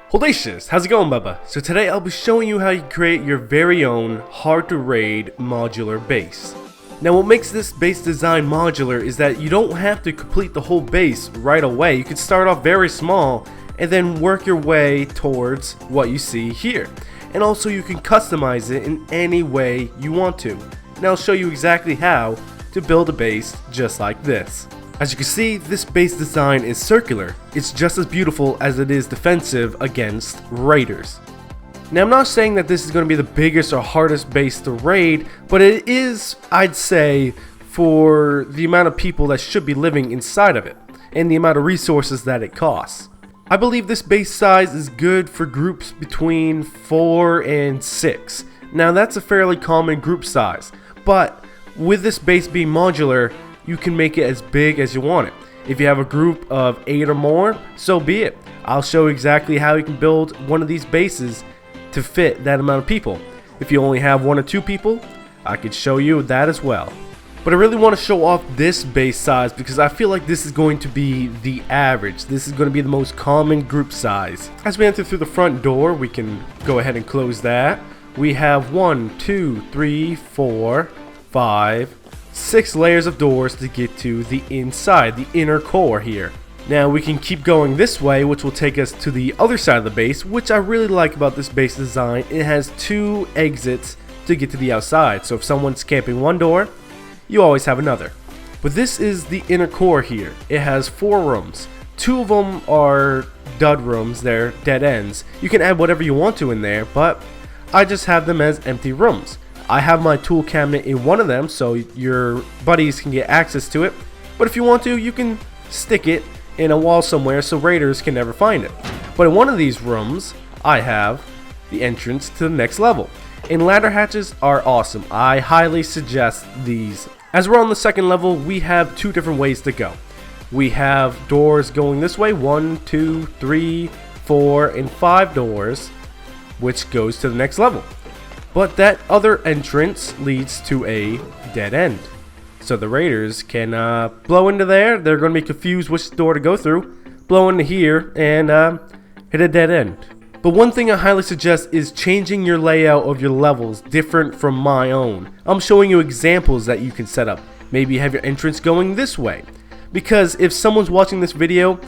Holdacious, how's it going, Bubba? So today I'll be showing you how you create your very own hard to raid modular base. Now what makes this base design modular is that you don't have to complete the whole base right away. You can start off very small and then work your way towards what you see here. And also you can customize it in any way you want to. And I'll show you exactly how to build a base just like this. As you can see, this base design is circular. It's just as beautiful as it is defensive against raiders. Now I'm not saying that this is going to be the biggest or hardest base to raid, but it is, I'd say, for the amount of people that should be living inside of it, and the amount of resources that it costs. I believe this base size is good for groups between 4 and 6. Now that's a fairly common group size, but with this base being modular, you can make it as big as you want it. If you have a group of 8 or more, so be it. I'll show you exactly how you can build one of these bases to fit that amount of people. If you only have 1 or 2 people, I could show you that as well. But I really want to show off this base size because I feel like this is going to be the average. This is going to be the most common group size. As we enter through the front door, we can go ahead and close that. We have 1, 2, 3, 4, 5, 6 layers of doors to get to the inside, the inner core here. Now we can keep going this way, which will take us to the other side of the base, which I really like about this base design. It has 2 exits to get to the outside, so if someone's camping one door, you always have another. But this is the inner core here. It has 4 rooms. 2 of them are dud rooms, they're dead ends. You can add whatever you want to in there, but I just have them as empty rooms. I have my tool cabinet in one of them so your buddies can get access to it, but if you want to, you can stick it in a wall somewhere so raiders can never find it. But in one of these rooms, I have the entrance to the next level. And ladder hatches are awesome. I highly suggest these. As we're on the second level, we have 2 different ways to go. We have doors going this way, 1, 2, 3, 4, and 5 doors, which goes to the next level. But that other entrance leads to a dead end. So the raiders can blow into there. They're going to be confused which door to go through. Blow into here and hit a dead end. But one thing I highly suggest is changing your layout of your levels different from my own. I'm showing you examples that you can set up. Maybe have your entrance going this way. Because if someone's watching this video,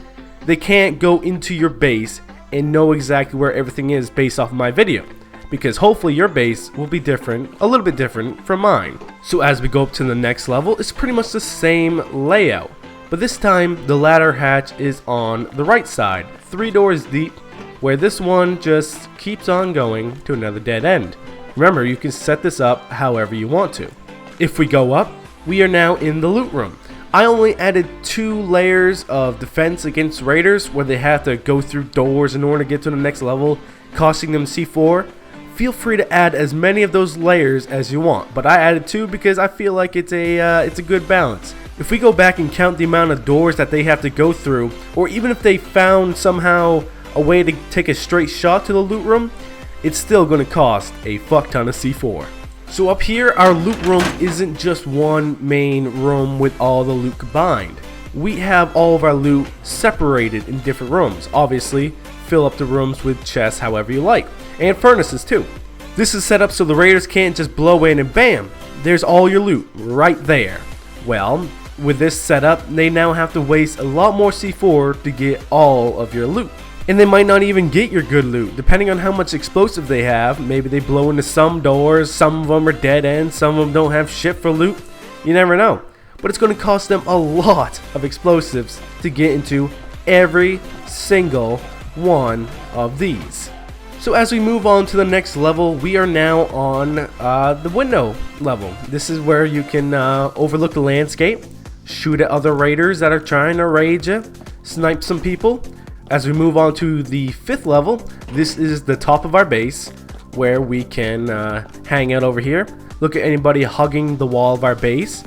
they can't go into your base and know exactly where everything is based off of my video. Because hopefully your base will be different, a little bit different from mine. So as we go up to the next level, it's pretty much the same layout. But this time, the ladder hatch is on the right side, 3 doors deep, where this one just keeps on going to another dead end. Remember, you can set this up however you want to. If we go up, we are now in the loot room. I only added 2 layers of defense against raiders where they have to go through doors in order to get to the next level, costing them C4. Feel free to add as many of those layers as you want, but I added 2 because I feel like it's a good balance. If we go back and count the amount of doors that they have to go through, or even if they found somehow a way to take a straight shot to the loot room, it's still going to cost a fuck ton of C4. So up here, our loot room isn't just one main room with all the loot combined. We have all of our loot separated in different rooms. Obviously, fill up the rooms with chests however you like. And furnaces too. This is set up so the raiders can't just blow in and bam, there's all your loot right there. Well, with this setup, they now have to waste a lot more C4 to get all of your loot. And they might not even get your good loot, depending on how much explosive they have. Maybe they blow into some doors, some of them are dead ends, some of them don't have shit for loot. You never know. But it's going to cost them a lot of explosives to get into every single one of these. So as we move on to the next level, we are now on the window level. This is where you can overlook the landscape, shoot at other raiders that are trying to raid you, snipe some people. As we move on to the 5th level, this is the top of our base where we can hang out over here, look at anybody hugging the wall of our base,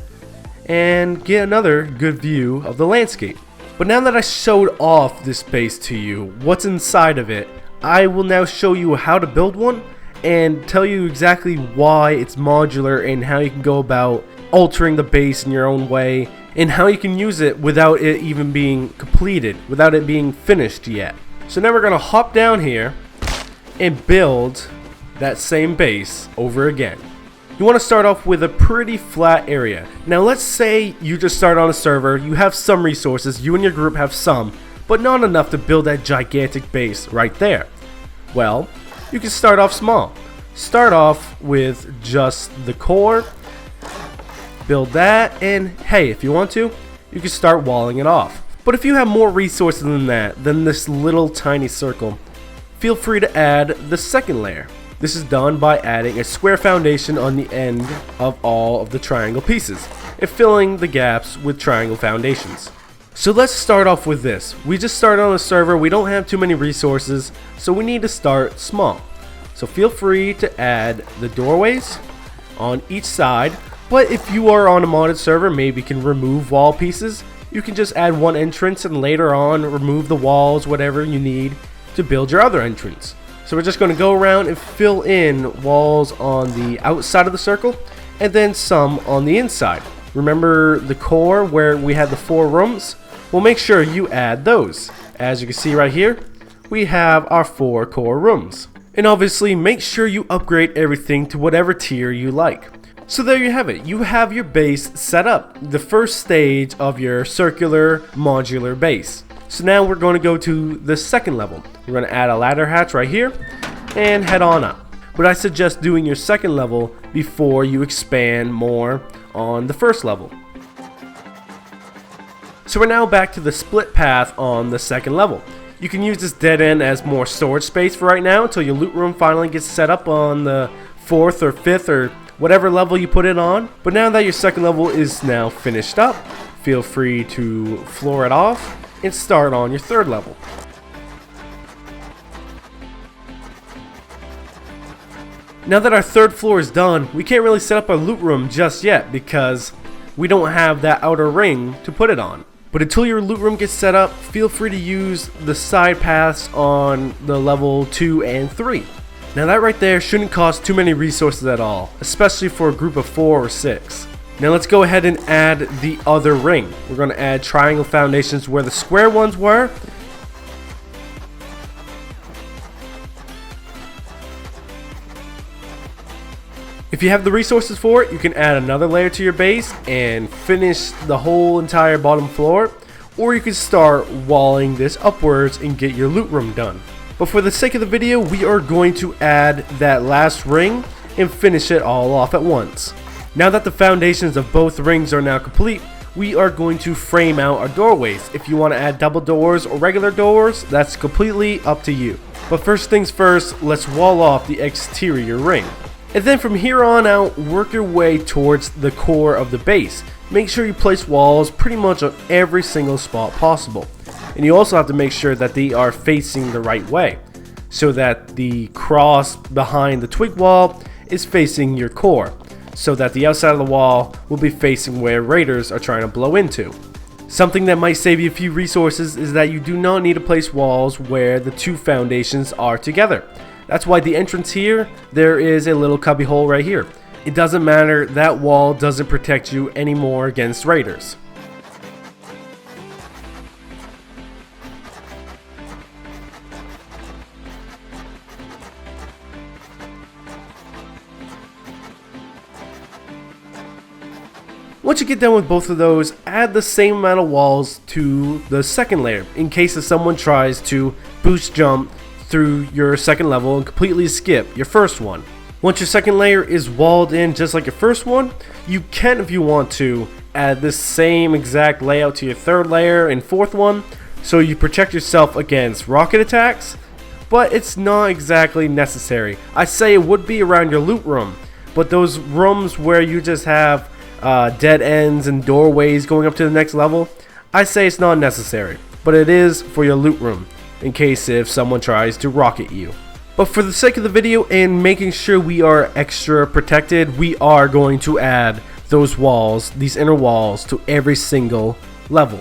and get another good view of the landscape. But now that I showed off this base to you, what's inside of it, I will now show you how to build one and tell you exactly why it's modular and how you can go about altering the base in your own way and how you can use it without it even being completed, without it being finished yet. So now we're going to hop down here and build that same base over again. You want to start off with a pretty flat area. Now let's say you just start on a server, you have some resources, you and your group have some, but not enough to build that gigantic base right there. Well, you can start off small. Start off with just the core, build that, and hey, if you want to, you can start walling it off. But if you have more resources than that, than this little tiny circle, feel free to add the second layer. This is done by adding a square foundation on the end of all of the triangle pieces and filling the gaps with triangle foundations. So let's start off with this. We just started on a server, we don't have too many resources, so we need to start small. So feel free to add the doorways on each side, but if you are on a modded server, maybe you can remove wall pieces. You can just add one entrance and later on remove the walls, whatever you need to build your other entrance. So we're just going to go around and fill in walls on the outside of the circle and then some on the inside. Remember the core where we had the 4 rooms? Well, make sure you add those. As you can see right here, we have our 4 core rooms. And obviously make sure you upgrade everything to whatever tier you like. So there you have it. You have your base set up. The first stage of your circular modular base. So now we're going to go to the second level. We're going to add a ladder hatch right here and head on up. But I suggest doing your second level before you expand more on the first level. So we're now back to the split path on the second level. You can use this dead end as more storage space for right now until your loot room finally gets set up on the 4th or 5th or whatever level you put it on. But now that your second level is now finished up, feel free to floor it off and start on your third level. Now that our third floor is done, we can't really set up our loot room just yet because we don't have that outer ring to put it on. But until your loot room gets set up, feel free to use the side paths on the level 2 and 3. Now that right there shouldn't cost too many resources at all, especially for a group of 4 or 6. Now let's go ahead and add the other ring. We're going to add triangle foundations where the square ones were. If you have the resources for it, you can add another layer to your base and finish the whole entire bottom floor. Or you can start walling this upwards and get your loot room done. But for the sake of the video, we are going to add that last ring and finish it all off at once. Now that the foundations of both rings are now complete, we are going to frame out our doorways. If you want to add double doors or regular doors, that's completely up to you. But first things first, let's wall off the exterior ring. And then from here on out, work your way towards the core of the base. Make sure you place walls pretty much on every single spot possible. And you also have to make sure that they are facing the right way, so that the cross behind the twig wall is facing your core, so that the outside of the wall will be facing where raiders are trying to blow into. Something that might save you a few resources is that you do not need to place walls where the 2 foundations are together. That's why the entrance here, there is a little cubby hole right here. It doesn't matter, that wall doesn't protect you anymore against raiders. Once you get done with both of those, add the same amount of walls to the second layer in case if someone tries to boost jump through your second level and completely skip your first one. Once your second layer is walled in just like your first one, you can, if you want to, add this same exact layout to your third layer and fourth one so you protect yourself against rocket attacks, but it's not exactly necessary. I say it would be around your loot room, but those rooms where you just have dead ends and doorways going up to the next level, I say it's not necessary, but it is for your loot room in case if someone tries to rocket you. But for the sake of the video and making sure we are extra protected, we are going to add those walls, these inner walls, to every single level.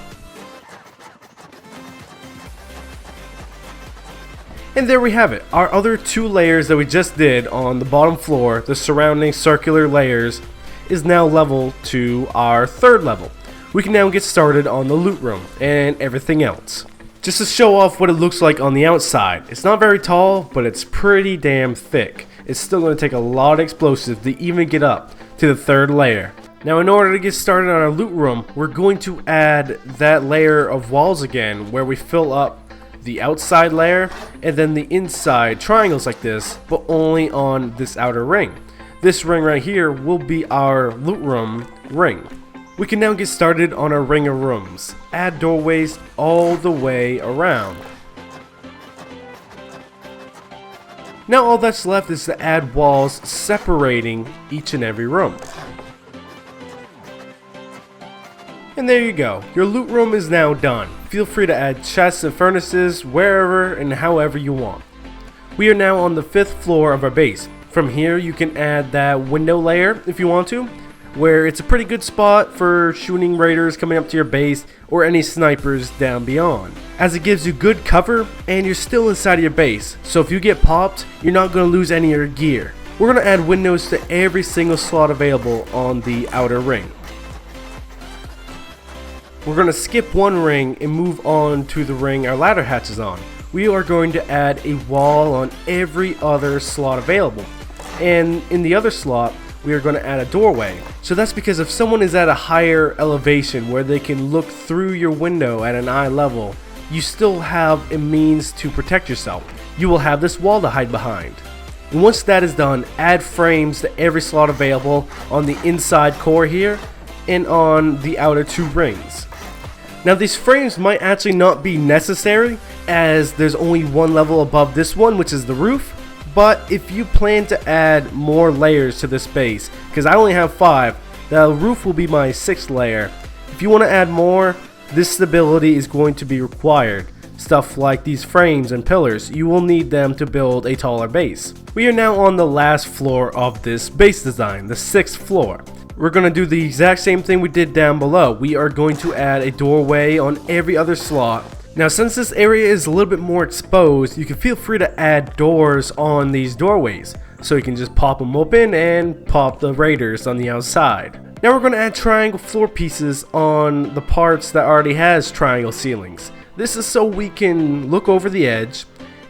And there we have it. Our other 2 layers that we just did on the bottom floor, the surrounding circular layers, is now level to our third level. We can now get started on the loot room and everything else. just to show off what it looks like on the outside. It's not very tall, but it's pretty damn thick. It's still going to take a lot of explosives to even get up to the 3rd layer. Now in order to get started on our loot room, we're going to add that layer of walls again where we fill up the outside layer and then the inside triangles like this, but only on this outer ring. This ring right here will be our loot room ring. We can now get started on our ring of rooms. Add doorways all the way around. Now all that's left is to add walls separating each and every room. And there you go, your loot room is now done. Feel free to add chests and furnaces wherever and however you want. We are now on the 5th floor of our base. From here you can add that window layer if you want to, where it's a pretty good spot for shooting raiders coming up to your base or any snipers down beyond, as it gives you good cover and you're still inside of your base, so if you get popped, you're not going to lose any of your gear. We're going to add windows to every single slot available on the outer ring. We're going to skip one ring and move on to the ring our ladder hatch is on. We are going to add a wall on every other slot available, and in the other slot we are going to add a doorway. So that's because if someone is at a higher elevation where they can look through your window at an eye level, you still have a means to protect yourself. You will have this wall to hide behind. And once that is done, add frames to every slot available on the inside core here and on the outer 2 rings. Now these frames might actually not be necessary, as there's only one level above this one, which is the roof. But if you plan to add more layers to this base, because I only have 5, the roof will be my 6th layer. If you want to add more, this stability is going to be required. Stuff like these frames and pillars, you will need them to build a taller base. We are now on the last floor of this base design, the 6th floor. We're going to do the exact same thing we did down below. We are going to add a doorway on every other slot. Now since this area is a little bit more exposed, you can feel free to add doors on these doorways, so you can just pop them open and pop the raiders on the outside. Now we're going to add triangle floor pieces on the parts that already has triangle ceilings. This is so we can look over the edge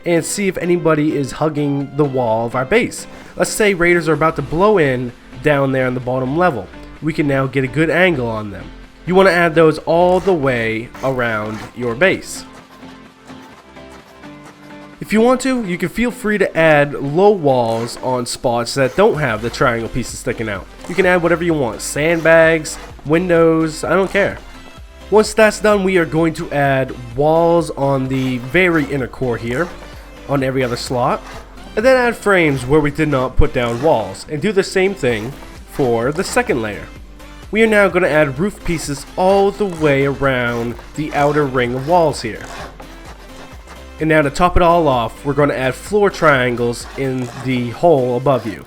and see if anybody is hugging the wall of our base. Let's say raiders are about to blow in down there on the bottom level. We can now get a good angle on them. You want to add those all the way around your base. If you want to, you can feel free to add low walls on spots that don't have the triangle pieces sticking out. You can add whatever you want, sandbags, windows, I don't care. Once that's done, we are going to add walls on the very inner core here, on every other slot, and then add frames where we did not put down walls, and do the same thing for the 2nd layer. We are now going to add roof pieces all the way around the outer ring of walls here. And now to top it all off, we're going to add floor triangles in the hole above you.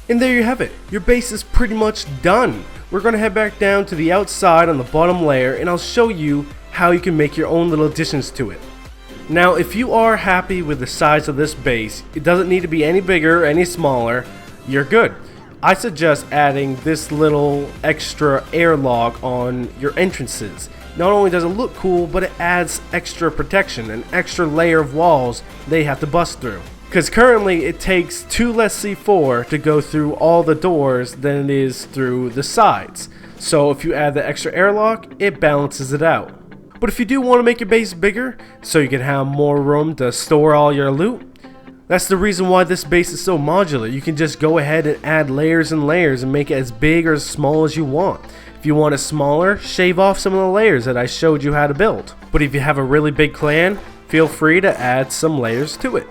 And there you have it. Your base is pretty much done. We're going to head back down to the outside on the bottom layer, and I'll show you how you can make your own little additions to it. Now if you are happy with the size of this base, it doesn't need to be any bigger or any smaller, you're good. I suggest adding this little extra airlock on your entrances. Not only does it look cool, but it adds extra protection, an extra layer of walls they have to bust through. Because currently it takes 2 less C4 to go through all the doors than it is through the sides. So if you add the extra airlock, it balances it out. But if you do want to make your base bigger, so you can have more room to store all your loot, that's the reason why this base is so modular. You can just go ahead and add layers and layers and make it as big or as small as you want. If you want it smaller, shave off some of the layers that I showed you how to build. But if you have a really big clan, feel free to add some layers to it.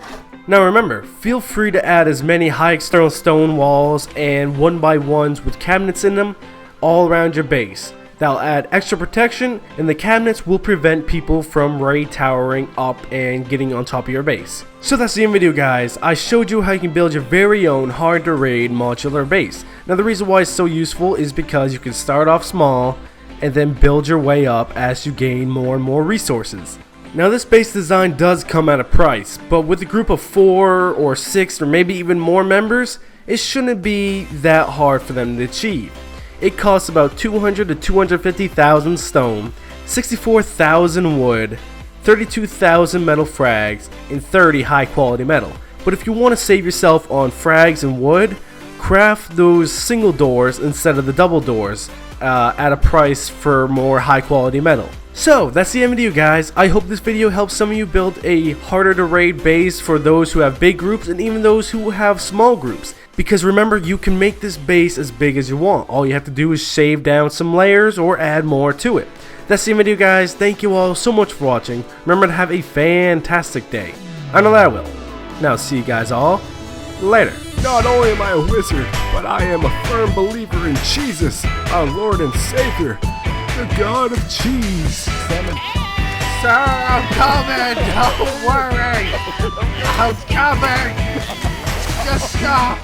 Now remember, feel free to add as many high external stone walls and 1x1s with cabinets in them all around your base. That'll add extra protection, and the cabinets will prevent people from raid towering up and getting on top of your base. So that's the end video, guys. I showed you how you can build your very own hard to raid modular base. Now the reason why it's so useful is because you can start off small and then build your way up as you gain more and more resources. Now this base design does come at a price, but with a group of 4 or 6 or maybe even more members, it shouldn't be that hard for them to achieve. It costs about 200 to 250,000 stone, 64,000 wood, 32,000 metal frags, and 30 high quality metal. But if you want to save yourself on frags and wood, craft those single doors instead of the double doors at a price for more high quality metal. So that's the end of the video, guys. I hope this video helps some of you build a harder to raid base for those who have big groups and even those who have small groups. Because remember, you can make this base as big as you want. All you have to do is shave down some layers or add more to it. That's the video, guys. Thank you all so much for watching. Remember to have a fantastic day. I know that I will. Now see you guys all later. Not only am I a wizard, but I am a firm believer in Jesus, our Lord and Savior, the God of cheese. Sir, I'm coming! Don't worry! I'm coming! Just stop!